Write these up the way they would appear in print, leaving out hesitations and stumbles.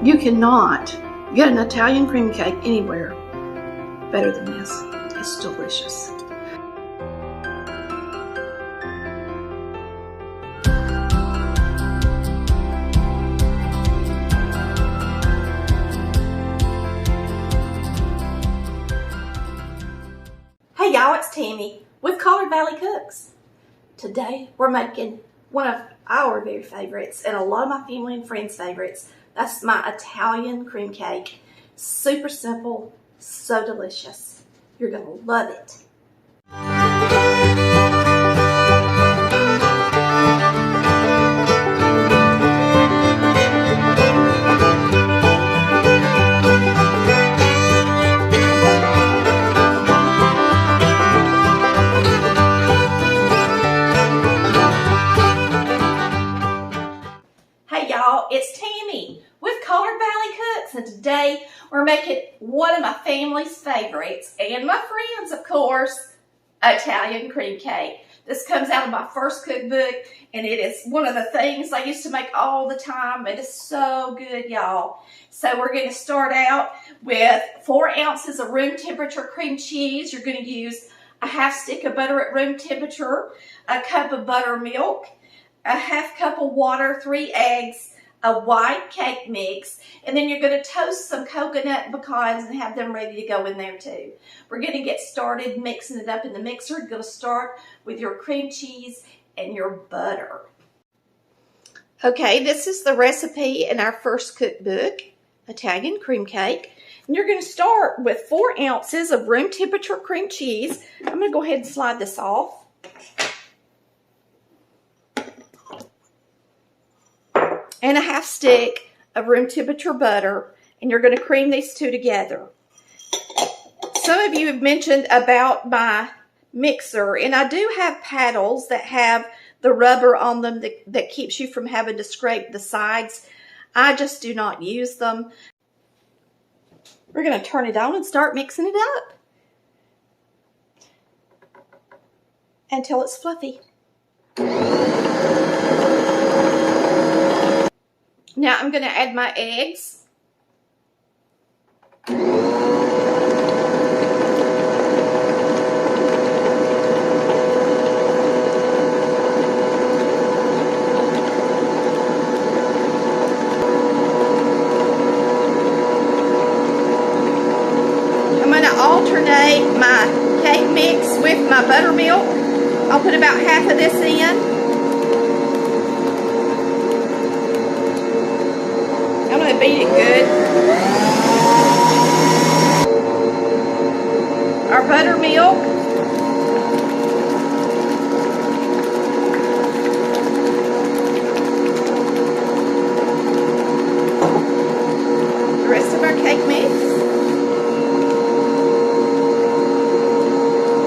You cannot get an Italian cream cake anywhere better than this. It's delicious. Hey y'all, it's Tammy with Collard Valley Cooks. Today we're making one of our very favorites and a lot of my family and friends' favorites. That's my Italian cream cake. Super simple, so delicious. You're gonna love it. Hey y'all, it's Tammy with Collard Valley Cooks, and today we're making one of my family's favorites and my friends, of course, Italian cream cake. This comes out of my first cookbook, and it is one of the things I used to make all the time. It is so good, y'all. So we're going to start out with 4 ounces of room temperature cream cheese. You're going to use a half stick of butter at room temperature, a cup of buttermilk, a half cup of water, 3 eggs, a white cake mix, and then you're going to toast some coconut and pecans and have them ready to go in there too. We're going to get started mixing it up in the mixer. You're going to start with your cream cheese and your butter. Okay, this is the recipe in our first cookbook, Italian cream cake. And you're going to start with 4 ounces of room temperature cream cheese. I'm going to go ahead and slide this off. And a half stick of room temperature butter, and you're going to cream these two together. Some of you have mentioned about my mixer, and I do have paddles that have the rubber on them that keeps you from having to scrape the sides. I just do not use them. We're going to turn it on and start mixing it up until it's fluffy. Now I'm going to add my eggs. I'm going to alternate my cake mix with my buttermilk. I'll put about half of this in. I'm going to beat it good. Our buttermilk. The rest of our cake mix.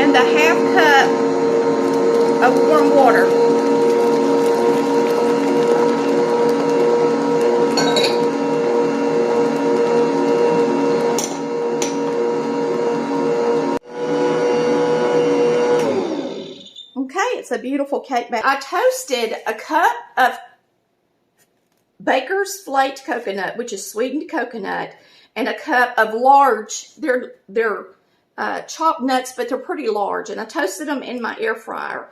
And the half cup of warm water. It's a beautiful cake batter. I toasted a cup of Baker's flaked coconut, which is sweetened coconut, and a cup of large, they're chopped nuts, but they're pretty large, and I toasted them in my air fryer.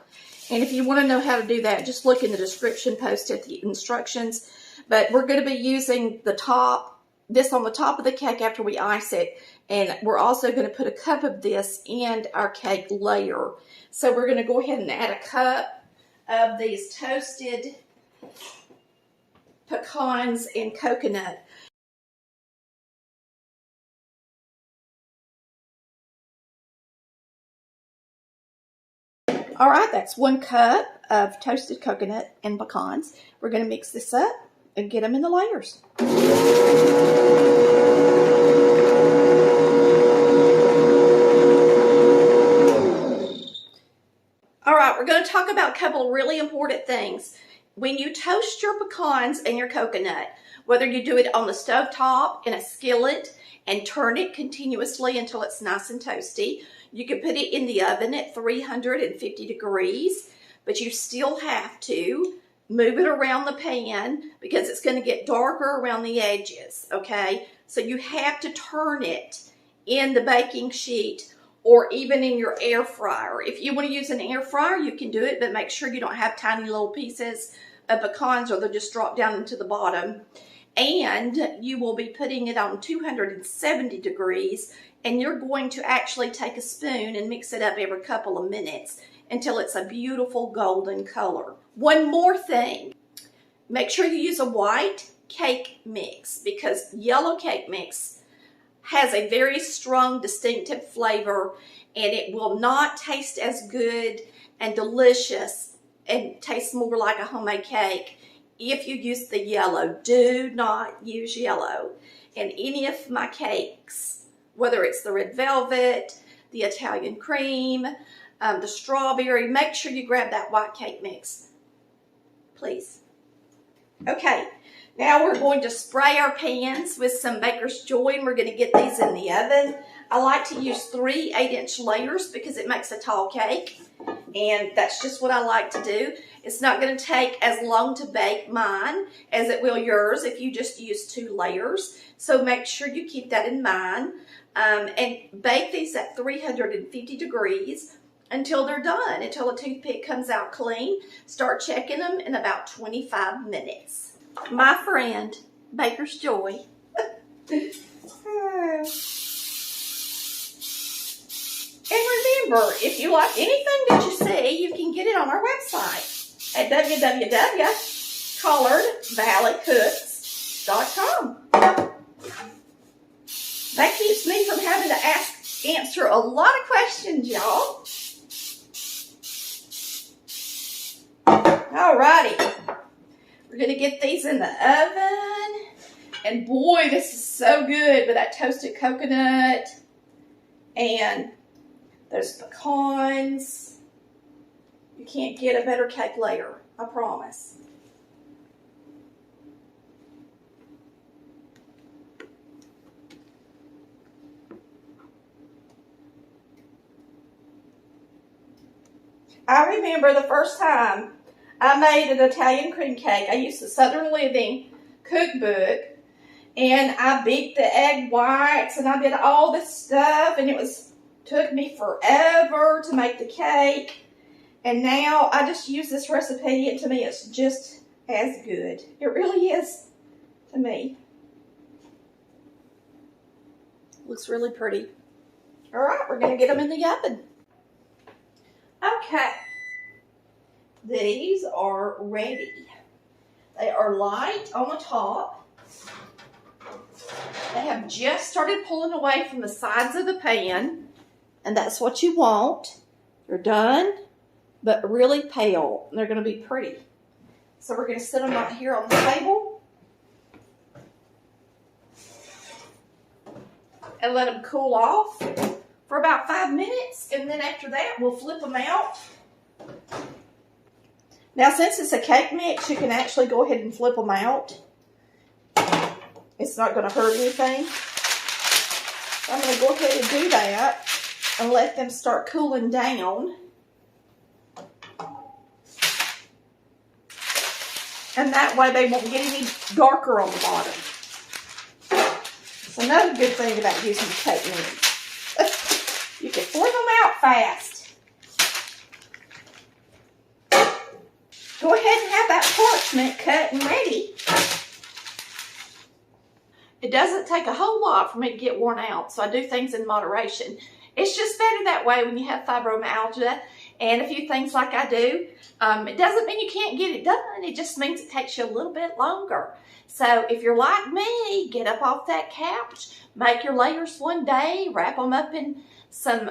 And if you want to know how to do that, just look in the description post at the instructions. But we're going to be using this on the top of the cake after we ice it. And we're also going to put a cup of this in our cake layer. So we're going to go ahead and add a cup of these toasted pecans and coconut. All right, that's 1 cup of toasted coconut and pecans. We're going to mix this up and get them in the layers. All right, we're going to talk about a couple of really important things. When you toast your pecans and your coconut, whether you do it on the stovetop in a skillet and turn it continuously until it's nice and toasty, you can put it in the oven at 350 degrees, but you still have to move it around the pan because it's going to get darker around the edges, okay? So you have to turn it in the baking sheet or even in your air fryer. If you want to use an air fryer, you can do it, but make sure you don't have tiny little pieces of pecans or they'll just drop down into the bottom. And you will be putting it on 270 degrees, and you're going to actually take a spoon and mix it up every couple of minutes until it's a beautiful golden color. One more thing, make sure you use a white cake mix because yellow cake mix has a very strong distinctive flavor and it will not taste as good and delicious and taste more like a homemade cake if you use the yellow. Do not use yellow in any of my cakes, whether it's the red velvet, the Italian cream, the strawberry. Make sure you grab that white cake mix, please. Okay, now we're going to spray our pans with some Baker's Joy and we're going to get these in the oven. I like to use 3 8-inch layers because it makes a tall cake, and that's just what I like to do. It's not going to take as long to bake mine as it will yours if you just use 2 layers. So make sure you keep that in mind and bake these at 350 degrees until they're done, until a toothpick comes out clean. Start checking them in about 25 minutes. My friend, Baker's Joy. And remember, if you like anything that you see, you can get it on our website at www.collardvalleycooks.com. That keeps me from having to answer a lot of questions, y'all. Alrighty. We're going to get these in the oven. And boy, this is so good with that toasted coconut and those pecans. You can't get a better cake later, I promise. I remember the first time I made an Italian cream cake. I used the Southern Living cookbook, and I beat the egg whites, and I did all this stuff, and took me forever to make the cake. And now I just use this recipe, and to me it's just as good. It really is to me. Looks really pretty. All right, we're going to get them in the oven. Okay. These are ready. They are light on the top. They have just started pulling away from the sides of the pan, and that's what you want. They're done, but really pale. They're going to be pretty. So we're going to sit them right here on the table and let them cool off for about 5 minutes, and then after that we'll flip them out. Now, since it's a cake mix, you can actually go ahead and flip them out. It's not going to hurt anything. So I'm going to go ahead and do that and let them start cooling down. And that way they won't get any darker on the bottom. It's another good thing about using the cake mix. You can flip them out fast. Go ahead and have that parchment cut and ready. It doesn't take a whole lot for me to get worn out, so I do things in moderation. It's just better that way when you have fibromyalgia and a few things like I do. It doesn't mean you can't get it done. It just means it takes you a little bit longer. So if you're like me, get up off that couch, make your layers one day, wrap them up in some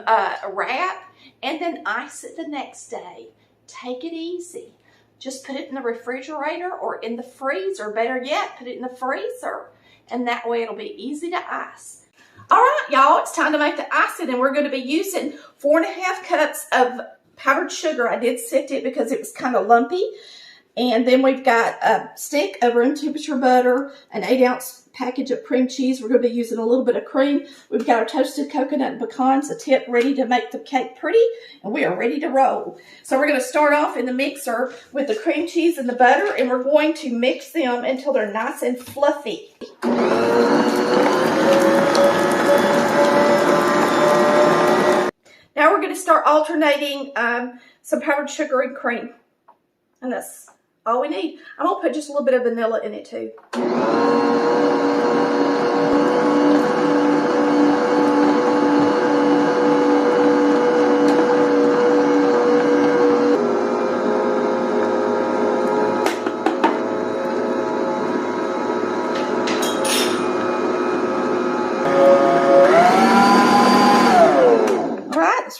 wrap, and then ice it the next day. Take it easy. Just put it in the refrigerator or in the freezer. Better yet, put it in the freezer. And that way it'll be easy to ice. All right, y'all, it's time to make the icing, and we're going to be using 4.5 cups of powdered sugar. I did sift it because it was kind of lumpy. And then we've got a stick of room temperature butter, an 8-ounce package of cream cheese. We're going to be using a little bit of cream. We've got our toasted coconut and pecans, a tip ready to make the cake pretty, and we are ready to roll. So we're going to start off in the mixer with the cream cheese and the butter, and we're going to mix them until they're nice and fluffy. Now we're going to start alternating some powdered sugar and cream. And that's all we need. I'm going to put just a little bit of vanilla in it too.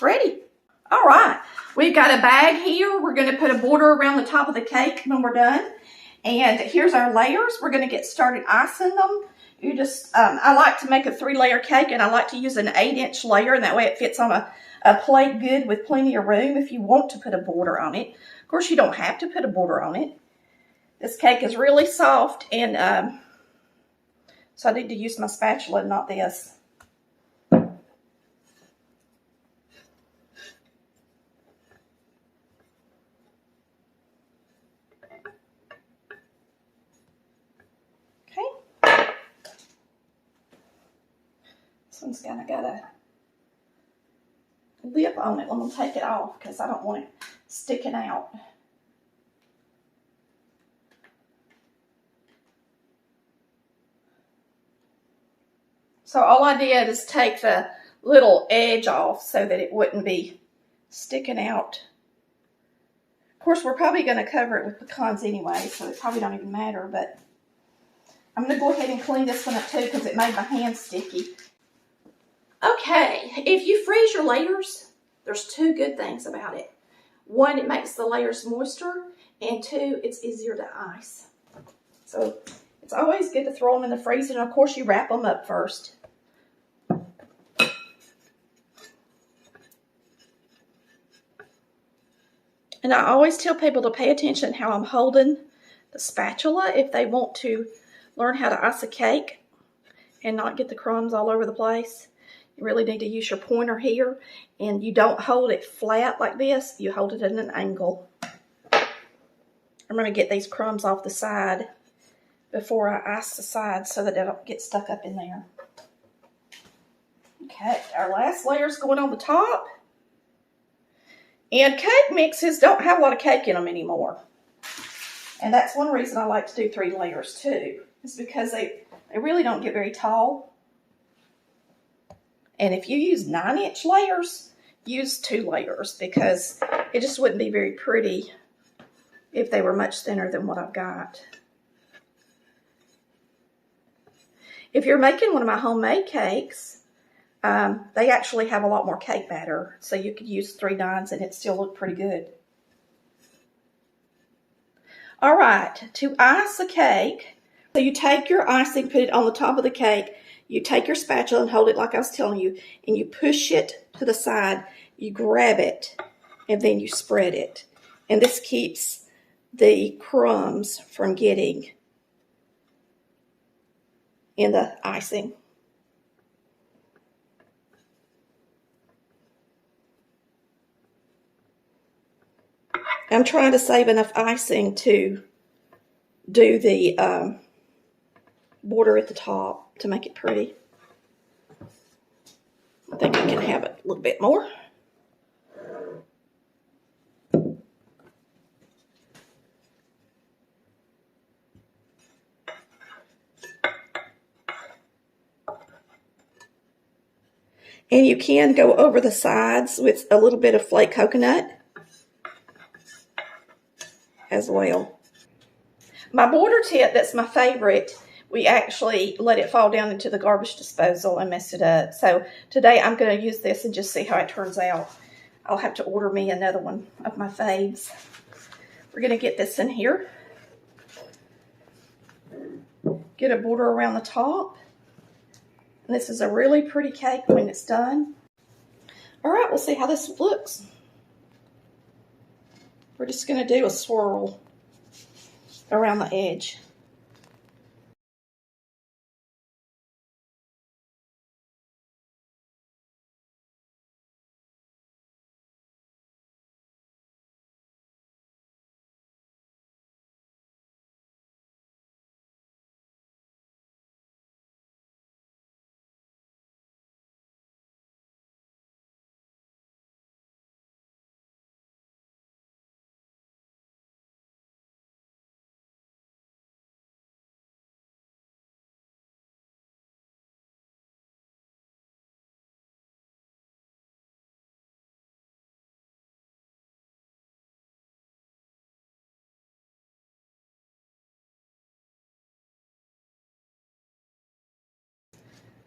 Ready. All right, we've got a bag here. We're going to put a border around the top of the cake when we're done. And here's our layers. We're going to get started icing them. You just, I like to make a 3-layer cake, and I like to use an 8-inch layer, and that way it fits on a plate good with plenty of room if you want to put a border on it. Of course, you don't have to put a border on it. This cake is really soft, and so I need to use my spatula, not this. This one's kind of got a lip on it. I'm going to take it off because I don't want it sticking out. So all I did is take the little edge off so that it wouldn't be sticking out. Of course, we're probably going to cover it with pecans anyway, so it probably don't even matter, but I'm going to go ahead and clean this one up too because it made my hands sticky. Okay, if you freeze your layers, there's 2 good things about it. 1, it makes the layers moister, and 2, it's easier to ice. So it's always good to throw them in the freezer, and of course you wrap them up first. And I always tell people to pay attention how I'm holding the spatula if they want to learn how to ice a cake and not get the crumbs all over the place. You really need to use your pointer here, and you don't hold it flat like this. You hold it at an angle. I'm going to get these crumbs off the side before I ice the sides so that they don't get stuck up in there. Okay, our last layer is going on the top. And cake mixes don't have a lot of cake in them anymore. And that's one reason I like to do 3 layers too. It's because they really don't get very tall. And if you use 9-inch layers, use 2 layers because it just wouldn't be very pretty if they were much thinner than what I've got. If you're making one of my homemade cakes, they actually have a lot more cake batter, so you could use 3 9s and it still look pretty good. All right, to ice a cake, so you take your icing, put it on the top of the cake, you take your spatula and hold it like I was telling you, and you push it to the side, you grab it, and then you spread it. And this keeps the crumbs from getting in the icing. I'm trying to save enough icing to do the border at the top to make it pretty. I think I can have it a little bit more. And you can go over the sides with a little bit of flake coconut as well. My border tip, that's my favorite, we actually let it fall down into the garbage disposal and mess it up. So today I'm going to use this and just see how it turns out. I'll have to order me another one of my faves. We're going to get this in here. Get a border around the top. And this is a really pretty cake when it's done. All right, we'll see how this looks. We're just going to do a swirl. around the edge.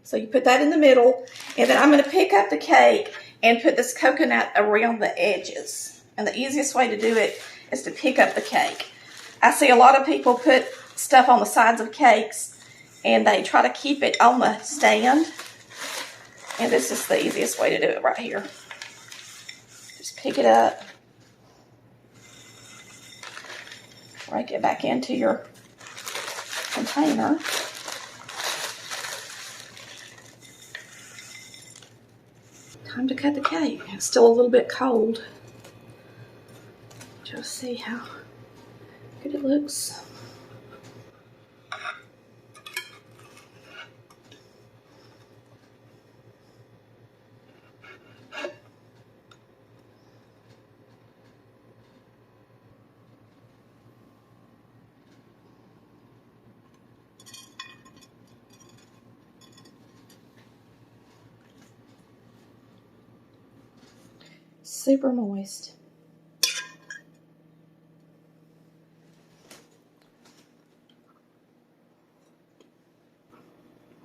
So you put that in the middle, and then I'm going to pick up the cake and put this coconut around the edges. And the easiest way to do it is to pick up the cake. I see a lot of people put stuff on the sides of cakes, and they try to keep it on the stand. And this is the easiest way to do it right here. Just pick it up, break it back into your container. Time to cut the cake. It's still a little bit cold. Just see how good it looks. Super moist.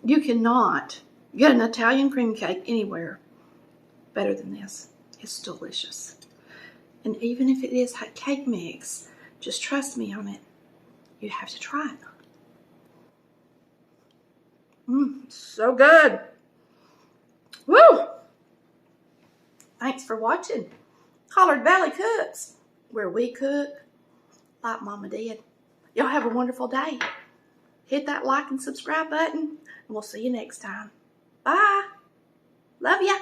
You cannot get an Italian cream cake anywhere better than this. It's delicious. And even if it is cake mix, just trust me on it. You have to try it. So good. Woo! Thanks for watching Collard Valley Cooks, where we cook like Mama did. Y'all have a wonderful day. Hit that like and subscribe button, and we'll see you next time. Bye. Love ya.